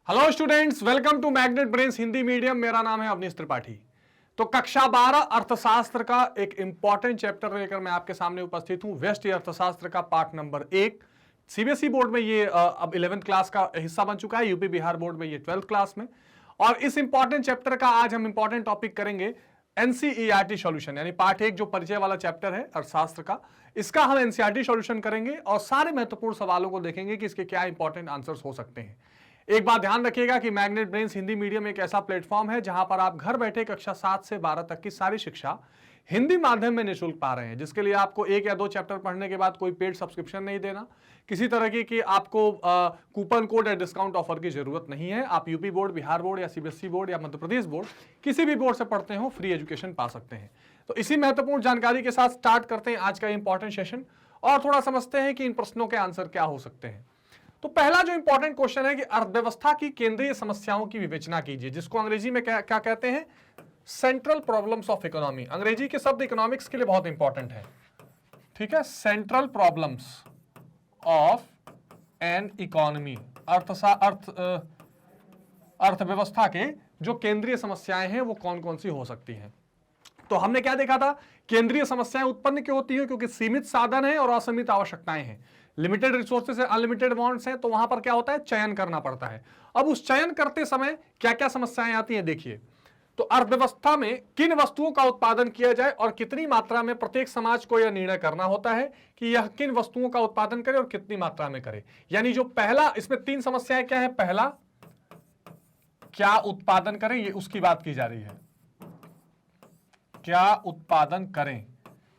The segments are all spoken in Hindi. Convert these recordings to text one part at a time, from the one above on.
Hello students, welcome to Magnet Brains Hindi medium. मेरा नाम है अवनीश त्रिपाठी। तो कक्षा 12 अर्थशास्त्र का एक इंपॉर्टेंट चैप्टर लेकर मैं आपके सामने उपस्थित हूं। व्यष्टि अर्थशास्त्र का पार्ट नंबर 1। सीबीएसई बोर्ड में ये अब 11th क्लास का हिस्सा बन चुका है, यूपी बिहार बोर्ड में ये 12th क्लास में। और इस इंपॉर्टेंट चैप्टर का आज हम इंपॉर्टेंट टॉपिक करेंगे एनसीईआरटी सॉल्यूशन, यानी पार्ट 1 जो परिचय वाला चैप्टर है अर्थशास्त्र का, इसका हम एनसीईआरटी सॉल्यूशन करेंगे और सारे महत्वपूर्ण सवालों को देखेंगे कि इसके क्या इंपॉर्टेंट आंसर्स हो सकते हैं। एक बात ध्यान रखिएगा कि मैग्नेट ब्रेन्स हिंदी मीडियम एक ऐसा प्लेटफॉर्म है जहां पर आप घर बैठे कक्षा 7 से 12 तक की सारी शिक्षा हिंदी माध्यम में निःशुल्क पा रहे हैं, जिसके लिए आपको 1 या 2 चैप्टर पढ़ने के बाद कोई पेड सब्सक्रिप्शन नहीं देना, किसी तरह की आपको कूपन कोड या डिस्काउंट ऑफर की जरूरत नहीं है। आप यूपी बोर्ड, बिहार बोर्ड या सीबीएसई बोर्ड या मध्य प्रदेश बोर्ड किसी भी बोर्ड से पढ़ते हो, फ्री एजुकेशन पा सकते हैं। तो इसी महत्वपूर्ण जानकारी के साथ स्टार्ट करते हैं आज का इंपॉर्टेंट सेशन और थोड़ा समझते हैं कि इन प्रश्नों के आंसर क्या हो सकते हैं। तो पहला जो इंपॉर्टेंट क्वेश्चन है कि अर्थव्यवस्था की केंद्रीय समस्याओं की विवेचना कीजिए, जिसको अंग्रेजी में क्या कहते हैं, सेंट्रल प्रॉब्लम्स ऑफ इकोनॉमी। अंग्रेजी के शब्द इकोनॉमिक्स के लिए बहुत इंपॉर्टेंट है, ठीक है। Central problems of an economy, अर्थव्यवस्था के जो केंद्रीय समस्याएं हैं वो कौन कौन सी हो सकती हैं। तो हमने क्या देखा था, केंद्रीय समस्याएं उत्पन्न क्यों होती है, क्योंकि सीमित साधन है और असीमित आवश्यकताएं हैं। लिमिटेड रिसोर्सेज है, अनलिमिटेड वांट्स हैं, तो वहां पर क्या होता है, चयन करना पड़ता है। अब उस चयन करते समय क्या क्या समस्याएं आती हैं, देखिए। तो अर्थव्यवस्था में किन वस्तुओं का उत्पादन किया जाए और कितनी मात्रा में, प्रत्येक समाज को यह निर्णय करना होता है कि यह किन वस्तुओं का उत्पादन करे और कितनी मात्रा में करे। यानी जो पहला, इसमें 3 समस्याएं क्या है, पहला क्या उत्पादन करें, ये उसकी बात की जा रही है, क्या उत्पादन करें,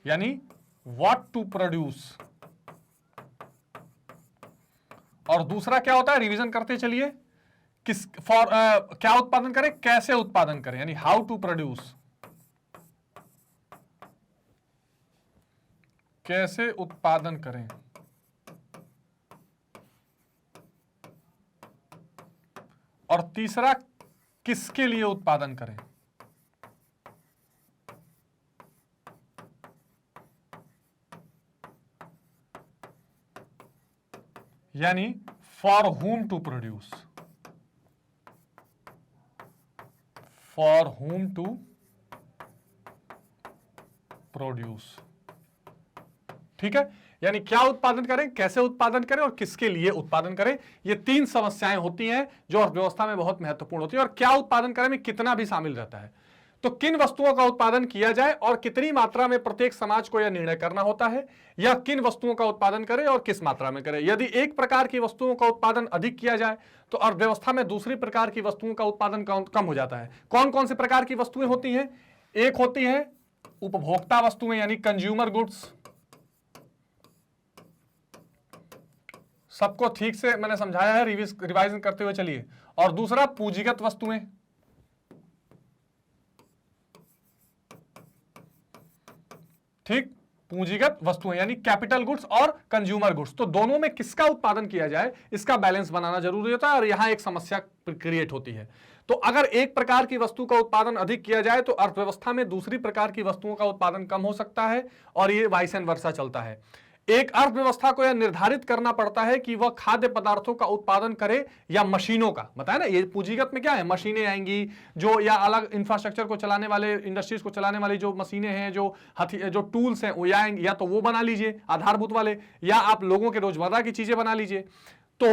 यानी व्हाट टू प्रोड्यूस। और दूसरा क्या होता है, रिवीजन करते चलिए, क्या उत्पादन करें, कैसे उत्पादन करें, यानी हाउ टू प्रोड्यूस, कैसे उत्पादन करें। और तीसरा किसके लिए उत्पादन करें, यानी for whom to produce, for whom to produce, ठीक है। यानी क्या उत्पादन करें, कैसे उत्पादन करें और किसके लिए उत्पादन करें। ये 3 समस्याएं होती हैं जो अर्थव्यवस्था में बहुत महत्वपूर्ण होती है। और क्या उत्पादन करें में कितना भी शामिल रहता है। तो किन वस्तुओं का उत्पादन किया जाए और कितनी मात्रा में, प्रत्येक समाज को यह निर्णय करना होता है, या किन वस्तुओं का उत्पादन करें और किस मात्रा में करें। यदि एक प्रकार की वस्तुओं का उत्पादन अधिक किया जाए तो अर्थव्यवस्था में दूसरी प्रकार की वस्तुओं का उत्पादन कम हो जाता है। कौन कौन सी प्रकार की वस्तुएं होती हैं, एक होती है उपभोक्ता वस्तुएं, यानी कंज्यूमर गुड्स। सबको ठीक से मैंने समझाया है, रिवाइजन करते हुए चलिए। और दूसरा पूंजीगत वस्तुएं, ठीक, पूंजीगत वस्तुएं यानी कैपिटल गुड्स और कंज्यूमर गुड्स। तो दोनों में किसका उत्पादन किया जाए, इसका बैलेंस बनाना जरूरी होता है और यहां एक समस्या क्रिएट होती है। तो अगर एक प्रकार की वस्तु का उत्पादन अधिक किया जाए तो अर्थव्यवस्था में दूसरी प्रकार की वस्तुओं का उत्पादन कम हो सकता है और ये वाइस एंड वर्सा चलता है। एक अर्थव्यवस्था को यह निर्धारित करना पड़ता है कि वह खाद्य पदार्थों का उत्पादन करे या मशीनों का। बताया ना, ये पूंजीगत में क्या है, मशीनें आएंगी जो, या अलग इंफ्रास्ट्रक्चर को चलाने वाले, इंडस्ट्रीज को चलाने वाली जो मशीनें हैं, जो टूल्स हैं, वो या तो वो बना लीजिए आधारभूत वाले, या आप लोगों के रोजमर्रा की चीजें बना लीजिए। तो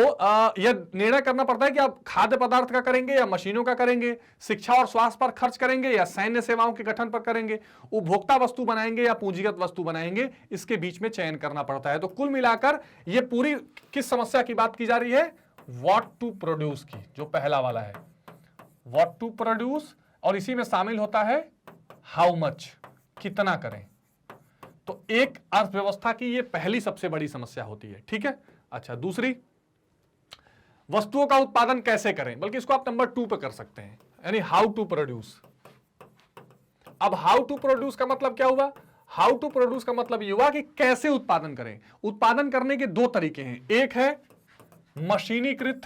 यह निर्णय करना पड़ता है कि आप खाद्य पदार्थ का करेंगे या मशीनों का करेंगे, शिक्षा और स्वास्थ्य पर खर्च करेंगे या सैन्य सेवाओं के गठन पर करेंगे, उपभोक्ता वस्तु बनाएंगे या पूंजीगत वस्तु बनाएंगे, इसके बीच में चयन करना पड़ता है। तो कुल मिलाकर यह पूरी किस समस्या की बात की जा रही है, व्हाट टू प्रोड्यूस की, जो पहला वाला है व्हाट टू प्रोड्यूस, और इसी में शामिल होता है हाउ मच, कितना करें। तो एक अर्थव्यवस्था की यह पहली सबसे बड़ी समस्या होती है, ठीक है। अच्छा, दूसरी, वस्तुओं का उत्पादन कैसे करें, बल्कि इसको आप नंबर 2 पे कर सकते हैं, यानी हाउ टू प्रोड्यूस। अब हाउ टू प्रोड्यूस का मतलब क्या हुआ, हाउ टू प्रोड्यूस का मतलब ये हुआ कि कैसे उत्पादन करें। उत्पादन करने के 2 तरीके हैं, एक है मशीनीकृत,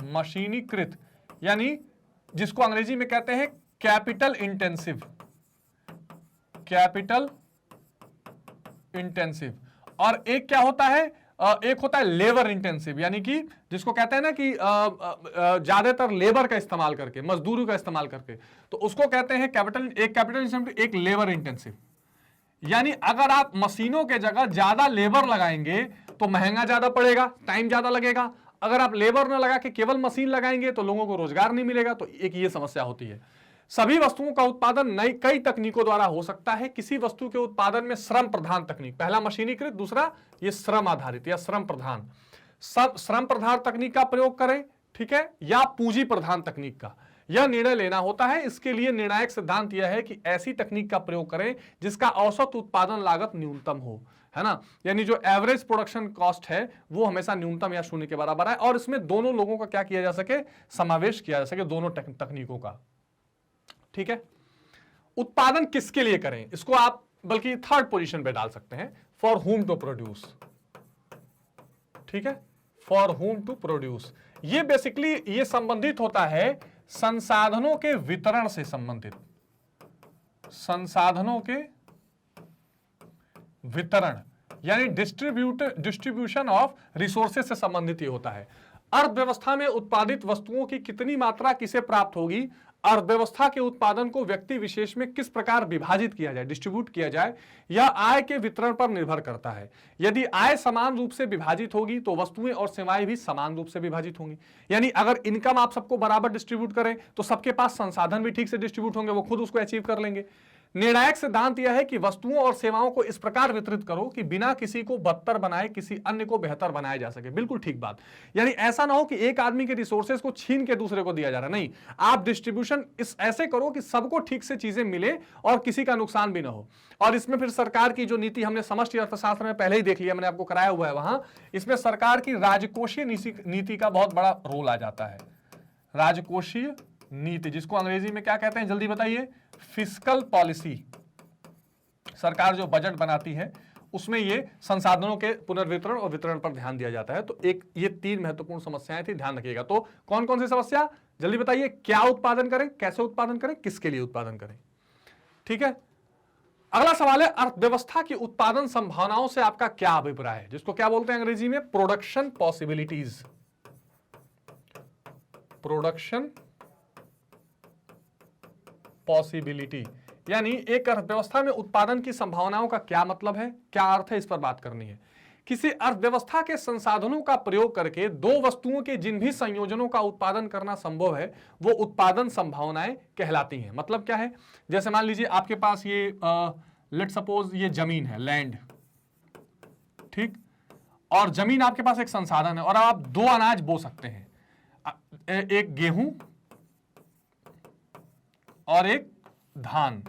मशीनीकृत यानी जिसको अंग्रेजी में कहते हैं कैपिटल इंटेंसिव, कैपिटल इंटेंसिव, और एक क्या होता है एक होता है लेबर इंटेंसिव, यानी कि जिसको कहते हैं ना कि ज्यादातर लेबर का इस्तेमाल करके, मजदूरी का इस्तेमाल करके, तो उसको कहते हैं कैपिटल, एक लेबर इंटेंसिव। यानी अगर आप मशीनों के जगह ज्यादा लेबर लगाएंगे तो महंगा ज्यादा पड़ेगा, टाइम ज्यादा लगेगा। अगर आप लेबर न लगा के केवल मशीन लगाएंगे तो लोगों को रोजगार नहीं मिलेगा। तो एक ये समस्या होती है। सभी वस्तुओं का उत्पादन नई कई तकनीकों द्वारा हो सकता है। किसी वस्तु के उत्पादन में श्रम प्रधान तकनीक, पहला मशीनीकृत, दूसरा ये श्रम आधारित या श्रम प्रधान, श्रम प्रधान तकनीक का प्रयोग करें, ठीक है, या पूंजी प्रधान तकनीक का, यह निर्णय लेना होता है। इसके लिए निर्णायक सिद्धांत यह है कि ऐसी तकनीक का प्रयोग करें जिसका औसत उत्पादन लागत न्यूनतम हो, है ना, यानी जो एवरेज प्रोडक्शन कॉस्ट है वो हमेशा न्यूनतम या शून्य के बराबर है। और इसमें दोनों लोगों का क्या किया जा सके, समावेश किया जा सके, दोनों तकनीकों का, ठीक है। उत्पादन किसके लिए करें, इसको आप बल्कि थर्ड पोजीशन पे डाल सकते हैं, फॉर हुम टू प्रोड्यूस, ठीक है, फॉर हुम टू प्रोड्यूस। ये बेसिकली ये संबंधित होता है संसाधनों के वितरण से संबंधित, संसाधनों के वितरण यानी डिस्ट्रीब्यूशन ऑफ रिसोर्सेज से संबंधित ही होता है। अर्थव्यवस्था में उत्पादित वस्तुओं की कितनी मात्रा किसे प्राप्त होगी, अर्थव्यवस्था के उत्पादन को व्यक्ति विशेष में किस प्रकार विभाजित किया जाए, डिस्ट्रीब्यूट किया जाए, यह आय के वितरण पर निर्भर करता है। यदि आय समान रूप से विभाजित होगी तो वस्तुएं और सेवाएं भी समान रूप से विभाजित होंगी। यानी अगर इनकम आप सबको बराबर डिस्ट्रीब्यूट करें तो सबके पास संसाधन भी ठीक से डिस्ट्रीब्यूट होंगे, वो खुद उसको अचीव कर लेंगे। निर्णायक सिद्धांत यह है कि वस्तुओं और सेवाओं को इस प्रकार वितरित करो कि बिना किसी को बदतर बनाए किसी अन्य को बेहतर बनाया जा सके। बिल्कुल ठीक बात। यानी ऐसा ना हो कि एक आदमी के रिसोर्सेज को छीन के दूसरे को दिया जा रहा है, नहीं, आप डिस्ट्रीब्यूशन इस ऐसे करो कि सबको ठीक से चीजें मिले और किसी का नुकसान भी ना हो। और इसमें फिर सरकार की जो नीति, हमने समष्टि अर्थशास्त्र में पहले ही देख लिया, मैंने आपको कराया हुआ है वहां, इसमें सरकार की राजकोषीय नीति का बहुत बड़ा रोल आ जाता है। राजकोषीय नीति, जिसको अंग्रेजी में क्या कहते हैं, जल्दी बताइए, फिस्कल पॉलिसी। सरकार जो बजट बनाती है उसमें ये संसाधनों के पुनर्वितरण और वितरण पर ध्यान दिया जाता है। तो एक ये तीन महत्वपूर्ण समस्याएं थी, ध्यान रखिएगा। तो कौन कौन सी समस्या, जल्दी बताइए, क्या उत्पादन करें, कैसे उत्पादन करें, किसके लिए उत्पादन करें, ठीक है। अगला सवाल है, अर्थव्यवस्था की उत्पादन संभावनाओं से आपका क्या अभिप्राय है, जिसको क्या बोलते हैं अंग्रेजी में, प्रोडक्शन पॉसिबिलिटीज। प्रोडक्शन पॉसिबिलिटी यानी एक अर्थव्यवस्था में उत्पादन की संभावनाओं का क्या मतलब है, क्या अर्थ है, इस पर बात करनी है। किसी अर्थव्यवस्था के संसाधनों का प्रयोग करके दो वस्तुओं के जिन भी संयोजनों का उत्पादन करना संभव है वो उत्पादन संभावनाएं कहलाती हैं। मतलब क्या है, जैसे मान लीजिए आपके पास ये लेट सपोज ये जमीन है, लैंड, ठीक, और जमीन आपके पास एक संसाधन है और आप दो अनाज बो सकते हैं, एक गेहूं और एक धान।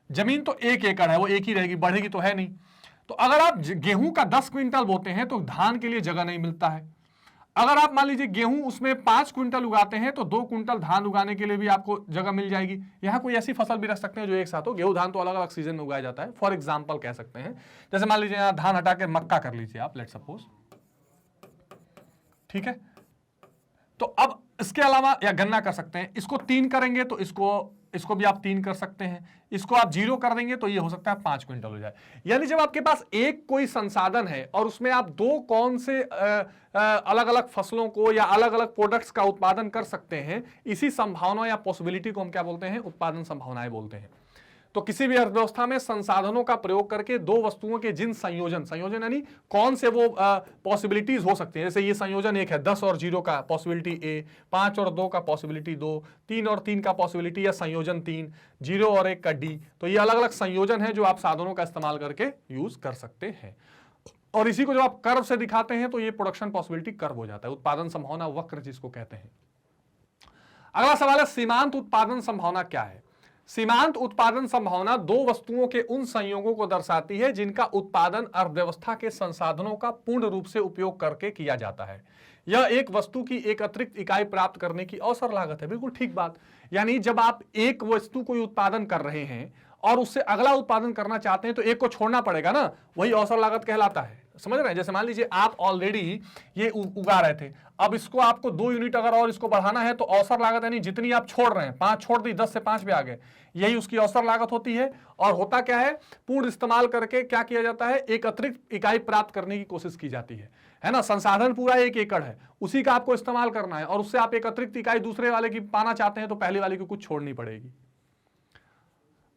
जमीन तो 1 एकड़ है, वो एक ही रहेगी, बढ़ेगी तो है नहीं। तो अगर आप गेहूं का 10 क्विंटल बोते हैं तो धान के लिए जगह नहीं मिलता है। अगर आप मान लीजिए गेहूं उसमें 5 क्विंटल उगाते हैं तो 2 क्विंटल धान उगाने के लिए भी आपको जगह मिल जाएगी। यहां कोई ऐसी फसल भी रख सकते हैं जो एक साथ हो, गेहूं धान तो अलग अलग सीजन में उगाया जाता है। फॉर एग्जाम्पल कह सकते हैं, जैसे मान लीजिए यहां धान हटा के मक्का कर लीजिए आप, लेट सपोज, ठीक है। तो अब इसके अलावा या गन्ना कर सकते हैं, इसको 3 करेंगे तो इसको भी आप 3 कर सकते हैं, इसको आप 0 कर देंगे तो ये हो सकता है 5 क्विंटल हो जाए। यानी जब आपके पास एक कोई संसाधन है और उसमें आप दो कौन से अलग अलग फसलों को या अलग अलग प्रोडक्ट्स का उत्पादन कर सकते हैं, इसी संभावना या पॉसिबिलिटी को हम क्या बोलते हैं, उत्पादन संभावनाएं बोलते हैं। तो किसी भी अर्थव्यवस्था में संसाधनों का प्रयोग करके दो वस्तुओं के जिन संयोजन यानी कौन से वो पॉसिबिलिटीज हो सकती हैं, जैसे ये संयोजन 1 है, 10 और 0 का पॉसिबिलिटी A, 5 और 2 का पॉसिबिलिटी 2, 3 और 3 का पॉसिबिलिटी या संयोजन 3, 0 और 1 का D। तो ये अलग अलग संयोजन है जो आप साधनों का इस्तेमाल करके यूज कर सकते हैं। और इसी को जब आप कर्व से दिखाते हैं तो ये प्रोडक्शन पॉसिबिलिटी कर्व हो जाता है, उत्पादन संभावना वक्र जिसको कहते हैं। अगला सवाल है, सीमांत उत्पादन संभावना क्या है। सीमांत उत्पादन संभावना दो वस्तुओं के उन संयोगों को दर्शाती है जिनका उत्पादन अर्थव्यवस्था के संसाधनों का पूर्ण रूप से उपयोग करके किया जाता है। यह एक वस्तु की एक अतिरिक्त इकाई प्राप्त करने की अवसर लागत है। बिल्कुल ठीक बात। यानी जब आप एक वस्तु को उत्पादन कर रहे हैं और उससे अगला उत्पादन करना चाहते हैं तो एक को छोड़ना पड़ेगा ना, वही अवसर लागत कहलाता है। समझ रहे हैं? जैसे मान लीजिए आप ऑलरेडी ये उगा रहे थे, अब इसको आपको 2 यूनिट अगर और इसको बढ़ाना है तो अवसर लागत यानी जितनी आप छोड़ रहे हैं, 5 छोड़ दी, 10 से 5 पे आ गए, यही उसकी अवसर लागत होती है। और होता क्या है, पूर्ण इस्तेमाल करके क्या किया जाता है, एक अतिरिक्त इकाई प्राप्त करने की कोशिश की जाती है ना। संसाधन पूरा 1 एकड़ है, उसी का आपको इस्तेमाल करना है और उससे आप एक अतिरिक्त इकाई दूसरे वाले की पाना चाहते हैं तो पहले वाले की कुछ छोड़नी पड़ेगी।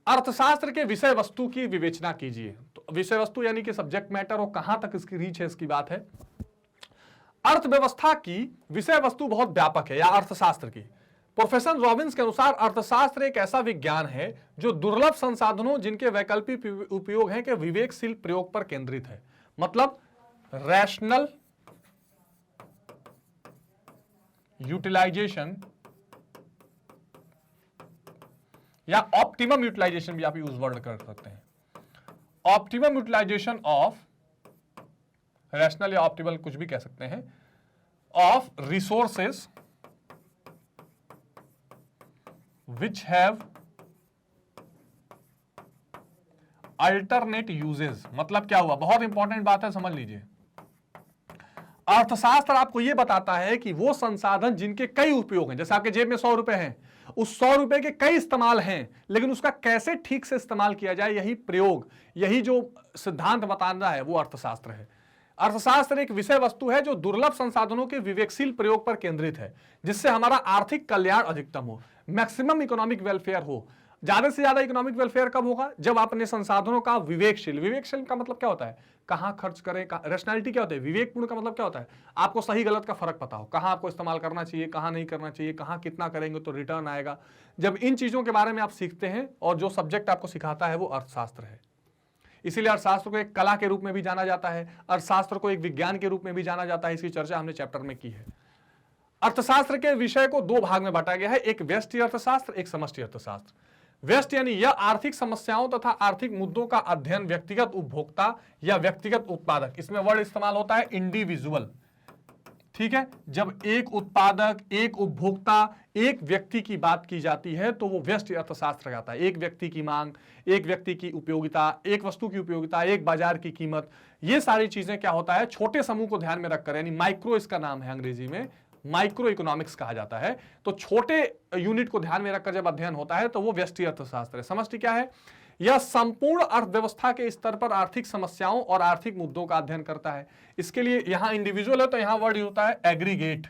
अर्थशास्त्र के विषय वस्तु की विवेचना कीजिए। तो विषय वस्तु यानी कि सब्जेक्ट मैटर और कहां तक इसकी रीच है, इसकी बात है। अर्थव्यवस्था की विषय वस्तु बहुत व्यापक है, या अर्थशास्त्र की। प्रोफेसर रॉबिन्स के अनुसार अर्थशास्त्र एक ऐसा विज्ञान है जो दुर्लभ संसाधनों जिनके वैकल्पिक उपयोग हैं के विवेकशील प्रयोग पर केंद्रित है। मतलब रैशनल यूटिलाइजेशन या ऑप्टिमम यूटिलाइजेशन भी आप यूज वर्ड कर सकते हैं। ऑप्टिमम यूटिलाइजेशन ऑफ, रैशनल या ऑप्टिमल कुछ भी कह सकते हैं, of resources which have alternate uses. मतलब क्या हुआ, बहुत इंपॉर्टेंट बात है, समझ लीजिए। अर्थशास्त्र आपको यह बताता है कि वो संसाधन जिनके कई उपयोग हैं, जैसे आपके जेब में 100 रुपए हैं, उस 100 रुपए के कई इस्तेमाल हैं, लेकिन उसका कैसे ठीक से इस्तेमाल किया जाए, यही प्रयोग, यही जो सिद्धांत बताना है वो अर्थशास्त्र है। अर्थशास्त्र एक विषय वस्तु है जो दुर्लभ संसाधनों के विवेकशील प्रयोग पर केंद्रित है, जिससे हमारा आर्थिक कल्याण अधिकतम हो, मैक्सिमम इकोनॉमिक वेलफेयर हो। ज्यादा से ज्यादा इकोनॉमिक वेलफेयर कब होगा, जब आप अपने संसाधनों का विवेकशील का मतलब क्या होता है, कहां खर्च करें, रैशनैलिटी क्या होता है, विवेकपूर्ण का मतलब क्या होता है, आपको सही गलत का फर्क पता हो, कहां आपको इस्तेमाल करना चाहिए, कहां नहीं करना चाहिए, कहां कितना करेंगे तो रिटर्न आएगा। जब इन चीजों के बारे में आप सीखते हैं, और जो सब्जेक्ट आपको सिखाता है वो अर्थशास्त्र है। इसीलिए अर्थशास्त्र को एक कला के रूप में भी जाना जाता है, अर्थशास्त्र को एक विज्ञान के रूप में भी जाना जाता है। इसकी चर्चा हमने चैप्टर में की है। अर्थशास्त्र के विषय को 2 भाग में बांटा गया है, एक व्यष्टि अर्थशास्त्र, एक समष्टि अर्थशास्त्र। व्यष्टि यानी यह आर्थिक समस्याओं तथा आर्थिक मुद्दों का अध्ययन व्यक्तिगत उपभोक्ता या व्यक्तिगत उत्पादक, इसमें वर्ड इस्तेमाल होता है इंडिविजुअल, ठीक है। जब एक उत्पादक, एक उपभोक्ता, एक व्यक्ति की बात की जाती है तो वो व्यष्टि अर्थशास्त्र कहलाता है। एक व्यक्ति की मांग, एक व्यक्ति की उपयोगिता, एक वस्तु की उपयोगिता, एक बाजार की कीमत, ये सारी चीजें क्या होता है, छोटे समूह को ध्यान में रखकर, यानी माइक्रो इसका नाम है, अंग्रेजी में माइक्रो इकोनॉमिक्स कहा जाता है। तो छोटे यूनिट को ध्यान में रखकर जब अध्ययन होता है तो वो व्यष्टि अर्थशास्त्र है। समष्टि क्या है, यह संपूर्ण अर्थव्यवस्था के स्तर पर आर्थिक समस्याओं और आर्थिक मुद्दों का अध्ययन करता है। इसके लिए यहां इंडिविजुअल है तो यहां वर्ड यूज होता है एग्रीगेट,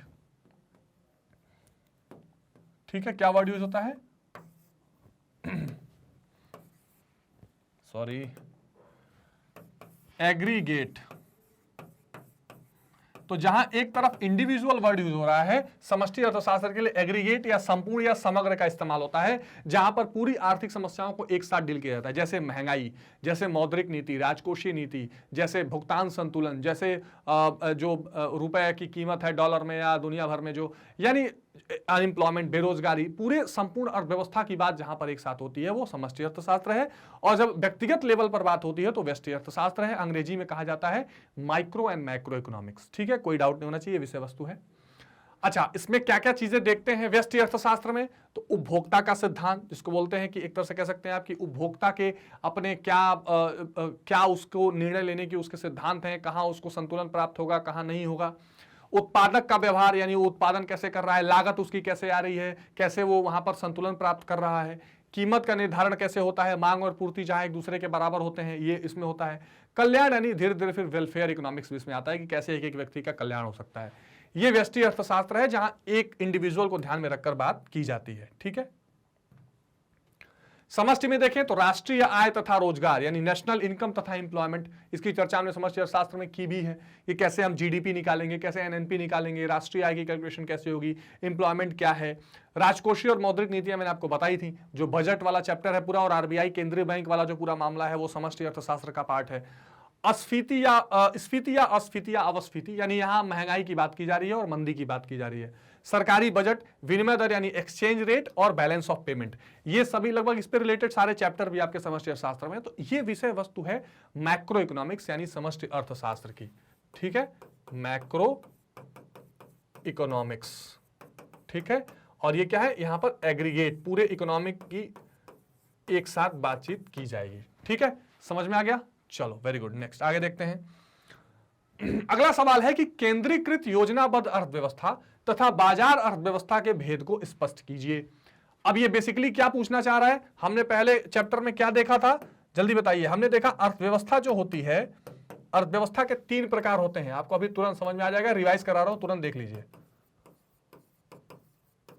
ठीक है। क्या वर्ड यूज होता है, सॉरी, एग्रीगेट। तो जहां एक तरफ इंडिविजुअल वर्ड यूज हो रहा है, समष्टि अर्थशास्त्र के लिए एग्रीगेट या संपूर्ण या समग्र का इस्तेमाल होता है, जहां पर पूरी आर्थिक समस्याओं को एक साथ डील किया जाता है। जैसे महंगाई, जैसे मौद्रिक नीति, राजकोषीय नीति, जैसे भुगतान संतुलन, जैसे जो रुपए की कीमत है डॉलर में या दुनिया भर में जो, यानी अनएम्प्लॉयमेंट, बेरोजगारी, पूरे संपूर्ण अर्थव्यवस्था की बात जहां पर एक साथ होती है वो समष्टि अर्थशास्त्र है। और जब व्यक्तिगत लेवल पर बात होती है तो व्यष्टि अर्थशास्त्र है। अंग्रेजी में कहा जाता है माइक्रो एंड मैक्रो इकोनॉमिक्स, ठीक है, कोई डाउट नहीं होना चाहिए, विषय वस्तु है। अच्छा, इसमें क्या क्या चीजें देखते हैं व्यष्टि अर्थशास्त्र में, तो उपभोक्ता का सिद्धांत, जिसको बोलते हैं कि एक तरह से कह सकते हैं आप कि उपभोक्ता के अपने क्या उसको निर्णय लेने की उसके सिद्धांत हैं, कहां उसको संतुलन प्राप्त होगा, कहां नहीं होगा। उत्पादक का व्यवहार, यानी वो उत्पादन कैसे कर रहा है, लागत उसकी कैसे आ रही है, कैसे वो वहां पर संतुलन प्राप्त कर रहा है। कीमत का निर्धारण कैसे होता है, मांग और पूर्ति जहां एक दूसरे के बराबर होते हैं, ये इसमें होता है। कल्याण यानी धीरे धीरे फिर वेलफेयर इकोनॉमिक्स भी इसमें आता है कि कैसे एक एक व्यक्ति का कल्याण हो सकता है। ये व्यष्टि अर्थशास्त्र है जहां एक इंडिविजुअल को ध्यान में रखकर बात की जाती है, ठीक है। समष्टि में देखें तो राष्ट्रीय आय तथा रोजगार यानी नेशनल इनकम तथा एम्प्लॉयमेंट, इसकी चर्चा हमने समष्टि अर्थशास्त्र में की भी है। ये कैसे हम जीडीपी निकालेंगे, कैसे एनएनपी निकालेंगे, राष्ट्रीय आय की कैलकुलेशन कैसे होगी, एम्प्लॉयमेंट क्या है। राजकोषीय और मौद्रिक नीतियां मैंने आपको बताई थी, जो बजट वाला चैप्टर है पूरा, और आरबीआई केंद्रीय बैंक वाला जो पूरा मामला है वो समष्टि अर्थशास्त्र का पार्ट है। स्फीति या अस्फीति या अवस्फीति, यानी यहां महंगाई की बात की जा रही है और मंदी की बात की जा रही है। सरकारी बजट, विनिमय दर यानी एक्सचेंज रेट, और बैलेंस ऑफ पेमेंट, ये सभी लगभग इस पे रिलेटेड सारे चैप्टर भी आपके समष्टि अर्थशास्त्र में। तो ये विषय वस्तु है मैक्रो इकोनॉमिक्स यानी समष्टि अर्थशास्त्र की, ठीक है, मैक्रो इकोनॉमिक्स, ठीक है। और ये क्या है, यहां पर एग्रीगेट, पूरे इकोनॉमिक की एक साथ बातचीत की जाएगी। ठीक है, समझ में आ गया? चलो वेरी गुड, नेक्स्ट आगे देखते हैं। अगला सवाल है कि केंद्रीकृत योजनाबद्ध अर्थव्यवस्था तथा बाजार अर्थव्यवस्था के भेद को स्पष्ट कीजिए। अब ये बेसिकली क्या पूछना चाह रहा है, हमने पहले चैप्टर में क्या देखा था, जल्दी बताइए। हमने देखा अर्थव्यवस्था जो होती है, अर्थव्यवस्था के 3 प्रकार होते हैं। आपको अभी तुरंत समझ में आ जाएगा, रिवाइज करा रहा हूं, तुरंत देख लीजिए।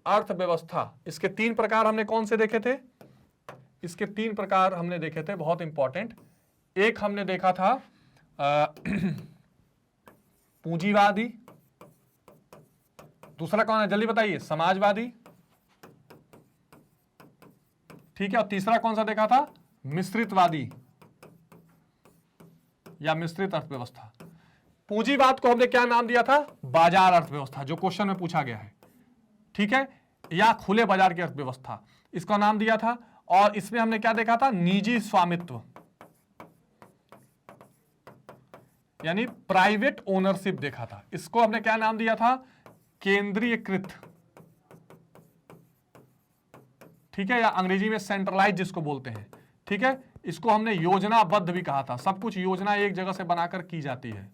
अर्थव्यवस्था, इसके 3 प्रकार हमने कौन से देखे थे? इसके 3 प्रकार हमने देखे थे, बहुत इंपॉर्टेंट। एक हमने देखा था पूंजीवादी, दूसरा कौन है जल्दी बताइए? समाजवादी, ठीक है, और तीसरा कौन सा देखा था? मिश्रितवादी या मिश्रित अर्थव्यवस्था। पूंजीवाद को हमने क्या नाम दिया था? बाजार अर्थव्यवस्था, जो क्वेश्चन में पूछा गया है, ठीक है, या खुले बाजार की अर्थव्यवस्था, इसका नाम दिया था। और इसमें हमने क्या देखा था? निजी स्वामित्व, यानी प्राइवेट ओनरशिप देखा था। इसको हमने क्या नाम दिया था? केंद्रीयकृत, ठीक है, या अंग्रेजी में सेंट्रलाइज जिसको बोलते हैं, ठीक है। इसको हमने योजनाबद्ध भी कहा था, सब कुछ योजना एक जगह से बनाकर की जाती है,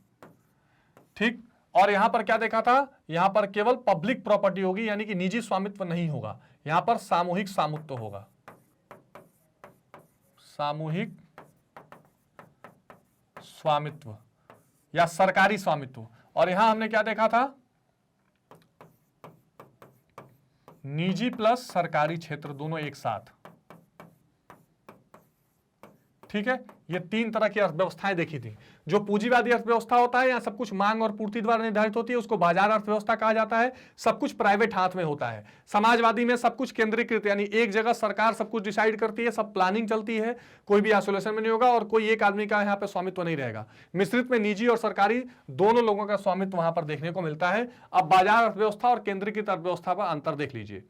ठीक। और यहां पर क्या देखा था? यहां पर केवल पब्लिक प्रॉपर्टी होगी, यानी कि निजी स्वामित्व नहीं होगा, यहां पर सामूहिक स्वामित्व होगा, सामूहिक स्वामित्व या सरकारी स्वामित्व। और यहां हमने क्या देखा था? निजी प्लस सरकारी क्षेत्र दोनों एक साथ, ठीक है। ये 3 तरह की अर्थव्यवस्थाएं देखी थी। जो पूंजीवादी अर्थव्यवस्था होता है, यहां सब कुछ मांग और पूर्ति द्वारा निर्धारित होती है, उसको बाजार अर्थव्यवस्था कहा जाता है। सब कुछ प्राइवेट हाथ में होता है। समाजवादी में सब कुछ केंद्रीकृत, यानी एक जगह सरकार सब कुछ डिसाइड करती है, सब प्लानिंग चलती है, कोई भी आइसोलेशन में नहीं होगा और कोई एक आदमी का यहाँ पे स्वामित्व नहीं रहेगा। मिश्रित में निजी और सरकारी दोनों लोगों का स्वामित्व वहां पर देखने को मिलता है। अब बाजार अर्थव्यवस्था और केंद्रीकृत अर्थव्यवस्था पर अंतर देख लीजिए।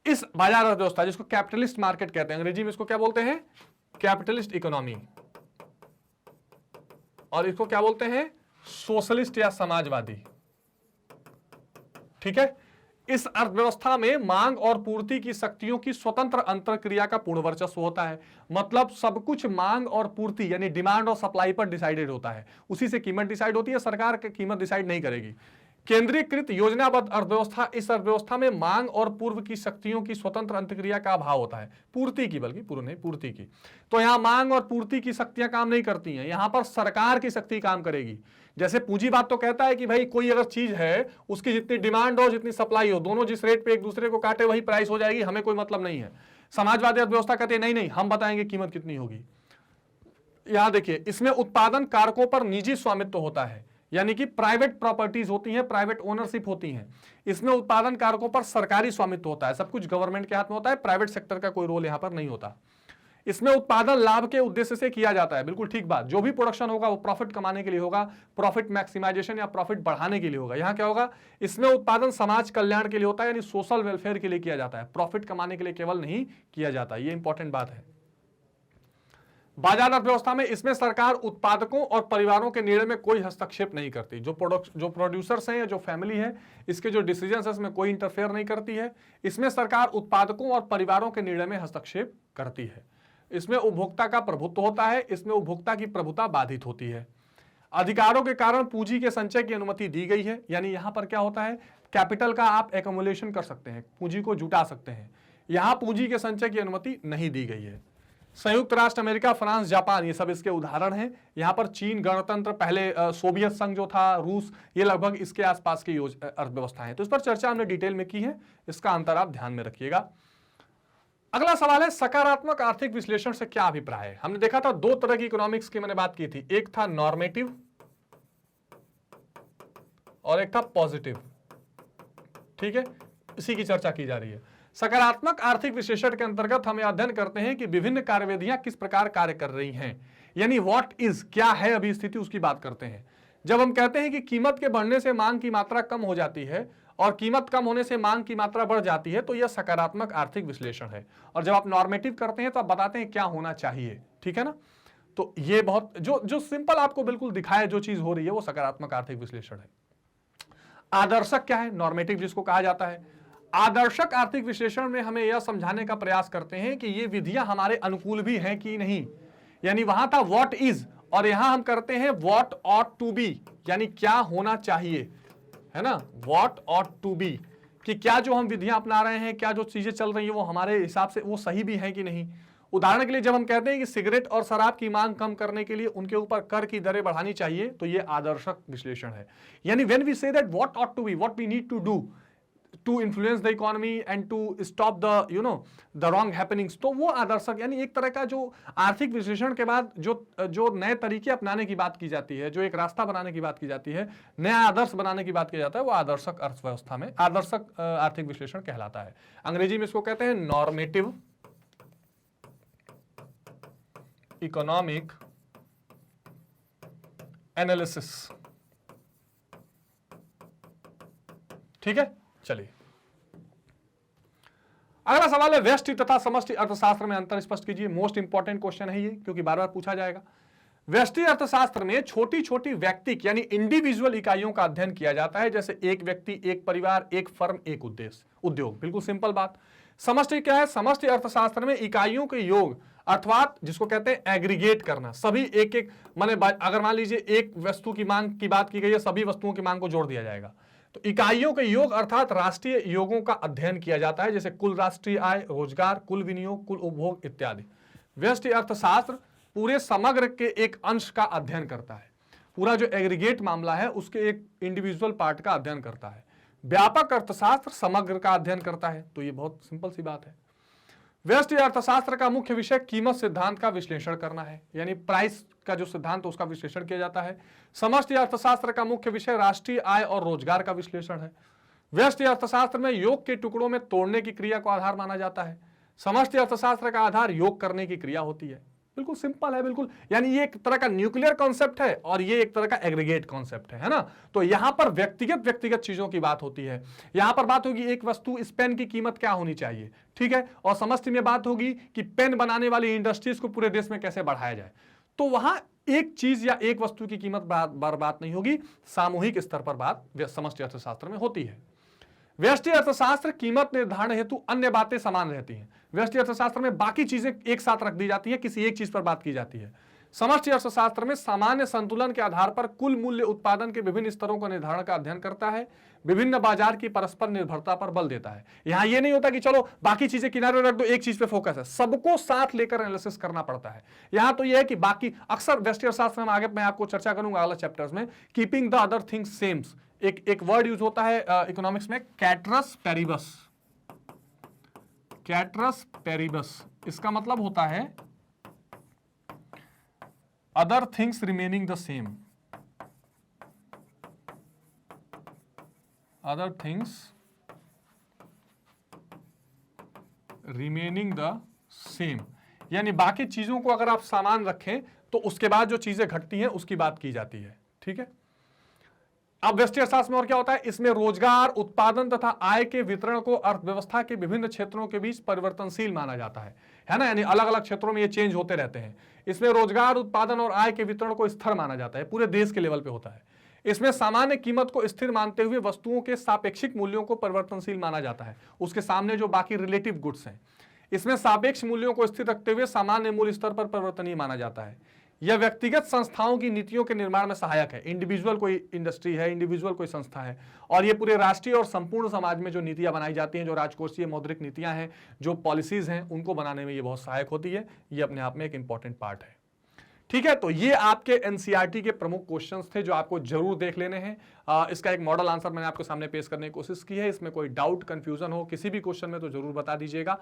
इस बाजार अर्थव्यवस्था, जिसको कैपिटलिस्ट मार्केट कहते हैं, अंग्रेजी में इसको क्या बोलते हैं? कैपिटलिस्ट इकोनॉमी, और इसको क्या बोलते हैं? सोशलिस्ट या समाजवादी, ठीक है। इस अर्थव्यवस्था में मांग और पूर्ति की शक्तियों की स्वतंत्र अंतरक्रिया का पूर्ण वर्चस्व होता है। मतलब सब कुछ मांग और पूर्ति यानी डिमांड और सप्लाई पर डिसाइडेड होता है, उसी से कीमत डिसाइड होती है, सरकार की कीमत डिसाइड नहीं करेगी। केंद्रीकृत योजनाबद्ध अर्थव्यवस्था, इस अर्थव्यवस्था में मांग और पूर्व की शक्तियों की स्वतंत्र अंतक्रिया का अभाव होता है, पूर्ति की, बल्कि पूर्व नहीं पूर्ति की। तो यहां मांग और पूर्ति की शक्तियां काम नहीं करती हैं, यहां पर सरकार की शक्ति काम करेगी। जैसे पूंजीवाद तो कहता है कि भाई कोई अगर चीज है, उसकी जितनी डिमांड हो जितनी सप्लाई हो, दोनों जिस रेट पे एक दूसरे को काटे वही प्राइस हो जाएगी, हमें कोई मतलब नहीं है। समाजवादी अर्थव्यवस्था कहते हैं नहीं, हम बताएंगे कीमत कितनी होगी। यहां देखिए, इसमें उत्पादन कारकों पर निजी स्वामित्व होता है, यानी कि प्राइवेट प्रॉपर्टीज होती हैं, प्राइवेट ओनरशिप होती हैं। इसमें उत्पादन कारकों पर सरकारी स्वामित्व होता है, सब कुछ गवर्नमेंट के हाथ में होता है, प्राइवेट सेक्टर का कोई रोल यहां पर नहीं होता। इसमें उत्पादन लाभ के उद्देश्य से किया जाता है, बिल्कुल ठीक बात। जो भी प्रोडक्शन होगा वो प्रॉफिट कमाने के लिए होगा, प्रॉफिट मैक्सिमाइजेशन या प्रॉफिट बढ़ाने के लिए होगा। यहां क्या होगा? इसमें उत्पादन समाज कल्याण के लिए होता है, यानी सोशल वेलफेयर के लिए किया जाता है, प्रॉफिट कमाने के लिए केवल नहीं किया जाता। ये इंपॉर्टेंट बात है। बाजार अर्थव्यवस्था में इसमें सरकार उत्पादकों और परिवारों के निर्णय में कोई हस्तक्षेप नहीं करती। जो प्रोड्यूसर्स हैं या जो फैमिली है, इसके जो डिसीजंस है इसमें कोई इंटरफेयर नहीं करती है। इसमें सरकार उत्पादकों और परिवारों के निर्णय में हस्तक्षेप करती है। इसमें उपभोक्ता का प्रभुत्व होता है, इसमें उपभोक्ता की प्रभुता बाधित होती है। अधिकारों के कारण पूंजी के संचय की अनुमति दी गई है, यानी यहां पर क्या होता है? कैपिटल का आप एक्युमुलेशन कर सकते हैं, पूंजी को जुटा सकते हैं। यहां पूंजी के संचय की अनुमति नहीं दी गई है। संयुक्त राष्ट्र अमेरिका, फ्रांस, जापान, ये सब इसके उदाहरण हैं। यहां पर चीन गणतंत्र, पहले सोवियत संघ जो था, रूस, ये लगभग इसके आसपास की अर्थव्यवस्था है। तो इस पर चर्चा हमने डिटेल में की है, इसका अंतर आप ध्यान में रखिएगा। अगला सवाल है, सकारात्मक आर्थिक विश्लेषण से क्या अभिप्राय है? हमने देखा था 2 तरह की इकोनॉमिक्स की मैंने बात की थी, एक था नॉर्मेटिव और एक था पॉजिटिव, ठीक है। इसी की चर्चा की जा रही है। सकारात्मक आर्थिक विश्लेषण के अंतर्गत हम अध्ययन करते हैं कि विभिन्न कार्यविधियां किस प्रकार कार्य कर रही हैं, यानी व्हाट इज, क्या है अभी स्थिति, उसकी बात करते हैं। जब हम कहते हैं कि कीमत के बढ़ने से मांग की मात्रा कम हो जाती है और कीमत कम होने से मांग की मात्रा बढ़ जाती है, तो यह सकारात्मक आर्थिक विश्लेषण है। और जब आप नॉर्मेटिव करते हैं तो आप बताते हैं क्या होना चाहिए, ठीक है ना। तो ये बहुत जो सिंपल आपको बिल्कुल दिखाए जो चीज हो रही है वो सकारात्मक आर्थिक विश्लेषण है। आदर्शक क्या है? नॉर्मेटिव जिसको कहा जाता है। आदर्शक आर्थिक विश्लेषण में हमें यह समझाने का प्रयास करते हैं कि ये विधियां हमारे अनुकूल भी हैं कि नहीं। यानी वहां था व्हाट इज, और यहां हम करते हैं व्हाट ऑट टू बी, यानी क्या होना चाहिए, है ना, व्हाट ऑट टू बी, कि क्या जो हम विधियां अपना रहे हैं, क्या जो चीजें चल रही हैं वो हमारे हिसाब से वो सही भी है कि नहीं। उदाहरण के लिए जब हम कहते हैं कि सिगरेट और शराब की मांग कम करने के लिए उनके ऊपर कर की दरें बढ़ानी चाहिए, तो ये आदर्शक विश्लेषण है। यानी when we say that what ought to be, what we need to do to influence the economy and to stop the the wrong happenings, तो वो आदर्शक, यानी एक तरह का जो आर्थिक विश्लेषण के बाद जो नए तरीके अपनाने की बात की जाती है, जो एक रास्ता बनाने की बात की जाती है, नया आदर्श बनाने की बात किया जाता है, वो आदर्शक अर्थव्यवस्था में आदर्शक आर्थिक विश्लेषण कहलाता है। अंग्रेजी में इसको कहते हैं नॉर्मेटिव इकोनॉमिक एनालिसिस। ठीक है, चलिए अगला सवाल है व्यष्टि तथा समष्टि अर्थशास्त्र में अंतर स्पष्ट कीजिए। मोस्ट इंपॉर्टेंट क्वेश्चन है ये, क्योंकि बार बार पूछा जाएगा। व्यष्टि अर्थशास्त्र में छोटी छोटी व्यक्तिक यानी इंडिविजुअल इकाइयों का अध्ययन किया जाता है, जैसे एक व्यक्ति, एक परिवार, एक फर्म, एक उद्योग। बिल्कुल सिंपल बात। समष्टि क्या है? समष्टि अर्थशास्त्र में इकाइयों के योग अर्थात जिसको कहते हैं एग्रीगेट करना, सभी एक एक माने अगर मान लीजिए एक वस्तु की मांग की बात की गई है, सभी वस्तुओं की मांग को जोड़ दिया जाएगा, तो इकाइयों के योग अर्थात राष्ट्रीय योगों का अध्ययन किया जाता है, जैसे कुल राष्ट्रीय आय, रोजगार, कुल विनियोग, कुल उपभोग इत्यादि। व्यष्टि अर्थशास्त्र पूरे समग्र के एक अंश का अध्ययन करता है, पूरा जो एग्रीगेट मामला है उसके एक इंडिविजुअल पार्ट का अध्ययन करता है। व्यापक अर्थशास्त्र समग्र का अध्ययन करता है, तो ये बहुत सिंपल सी बात है। व्यष्टि अर्थशास्त्र का मुख्य विषय कीमत सिद्धांत का विश्लेषण करना है, यानी प्राइस का जो सिद्धांत उसका विश्लेषण किया जाता है। समष्टि अर्थशास्त्र का मुख्य विषय राष्ट्रीय आय और रोजगार का विश्लेषण है। व्यष्टि अर्थशास्त्र में योग के टुकड़ों में तोड़ने की क्रिया को आधार माना जाता है। समष्टि अर्थशास्त्र का आधार योग करने की क्रिया होती है। बिल्कुल सिंपल है, बिल्कुल, यानी ये एक तरह का न्यूक्लियर कॉन्सेप्ट है और ये एक तरह का एग्रीगेट कॉन्सेप्ट है ना। तो यहां पर व्यक्तिगत चीजों की बात होती है। यहां पर बात होगी एक वस्तु, इस पेन की कीमत क्या होनी चाहिए, ठीक है, और समष्टि में बात होगी कि पेन बनाने वाली इंडस्ट्रीज को पूरे देश में कैसे बढ़ाया जाए। तो वहां एक चीज या एक वस्तु की कीमत बात नहीं होगी, सामूहिक स्तर पर बात समष्टि अर्थशास्त्र में होती है। व्यष्टि अर्थशास्त्र कीमत निर्धारण हेतु अन्य बातें समान रहती हैं। व्यष्टि अर्थशास्त्र में बाकी चीजें एक साथ रख दी जाती है, किसी एक चीज पर बात की जाती है। समष्टि अर्थशास्त्र में सामान्य संतुलन के आधार पर कुल मूल्य उत्पादन के विभिन्न स्तरों का निर्धारण का अध्ययन करता है, विभिन्न बाजार की परस्पर निर्भरता पर बल देता है। यहां यह नहीं होता कि चलो बाकी चीजें किनारे रख दो, एक चीज पे फोकस है, सबको साथ लेकर एनालिसिस करना पड़ता है। यहां तो यह है कि बाकी अक्सर व्यष्टि अर्थशास्त्र में आगे मैं आपको चर्चा करूंगा अगले चैप्टर्स में, keeping the other things sames. एक वर्ड यूज होता है इकोनॉमिक्स में, कैटरस पेरिबस। कैटरस पेरिबस इसका मतलब होता है other things remaining the same. Other things remaining the same, यानी बाकी चीजों को अगर आप सामान रखें तो उसके बाद जो चीजें घटती हैं उसकी बात की जाती है, ठीक है। अब व्यष्टि अर्थशास्त्र में और क्या होता है, इसमें रोजगार, उत्पादन तथा आय के वितरण को अर्थव्यवस्था के विभिन्न क्षेत्रों के बीच परिवर्तनशील माना जाता है ना, यानी अलग अलग क्षेत्रों में ये चेंज होते रहते हैं। इसमें रोजगार, उत्पादन और आय के वितरण को स्थिर माना जाता है, पूरे देश के लेवल पे होता है। इसमें सामान्य कीमत को स्थिर मानते हुए वस्तुओं के सापेक्षिक मूल्यों को परिवर्तनशील माना जाता है, उसके सामने जो बाकी रिलेटिव गुड्स हैं। इसमें सापेक्ष मूल्यों को स्थिर रखते हुए सामान्य मूल्य स्तर पर परिवर्तनीय माना जाता है। यह व्यक्तिगत संस्थाओं की नीतियों के निर्माण में सहायक है। इंडिविजुअल कोई इंडस्ट्री है, इंडिविजुअल कोई संस्था है, और ये पूरे राष्ट्रीय और संपूर्ण समाज में जो नीतियां बनाई जाती हैं, जो राजकोषीय मौद्रिक नीतियां हैं, जो पॉलिसीज हैं, उनको बनाने में ये बहुत सहायक होती है। ये अपने आप में एक इंपॉर्टेंट पार्ट है, ठीक है। तो ये आपके एनसीईआरटी के प्रमुख क्वेश्चंस थे जो आपको जरूर देख लेने हैं। इसका एक मॉडल आंसर मैंने आपके सामने पेश करने की कोशिश की है। इसमें कोई डाउट, कंफ्यूजन हो किसी भी क्वेश्चन में तो जरूर बता दीजिएगा।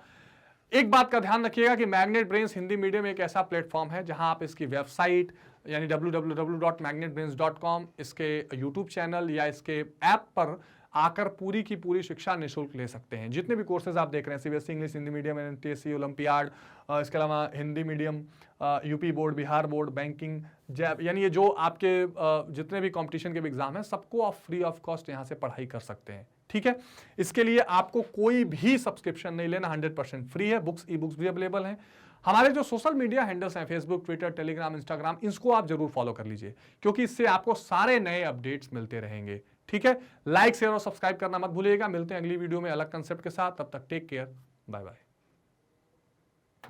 एक बात का ध्यान रखिएगा कि मैग्नेट ब्रेन्स हिंदी मीडियम एक ऐसा प्लेटफॉर्म है जहां आप इसकी वेबसाइट यानी www.magnetbrains.com, इसके यूट्यूब चैनल या इसके ऐप पर आकर पूरी की पूरी शिक्षा निःशुल्क ले सकते हैं। जितने भी कोर्सेज आप देख रहे हैं, CBSE English Hindi medium, NTSC, olympiad, इसके अलावा Hindi medium, UP board, Bihar board, banking, जैब, यानी ये जो आपके जितने भी कंपटीशन के भी एग्जाम हैं, सबको आप फ्री ऑफ कॉस्ट यहाँ से पढ़ाई कर सकते हैं, ठीक है। इसके लिए आपको कोई भी सब्सक्रिप्शन नहीं लेना, 100% फ्री है। बुक्स, ई बुक्स भी अवेलेबल हैं। हमारे जो सोशल मीडिया हैंडल्स हैं, फेसबुक, ट्विटर, टेलीग्राम, इंस्टाग्राम, इसको आप जरूर फॉलो कर लीजिए, क्योंकि इससे आपको सारे नए अपडेट्स मिलते रहेंगे, ठीक है, लाइक शेयर और सब्सक्राइब करना मत भूलिएगा। मिलते हैं अगली वीडियो में अलग कंसेप्ट के साथ, तब तक टेक केयर, बाय बाय।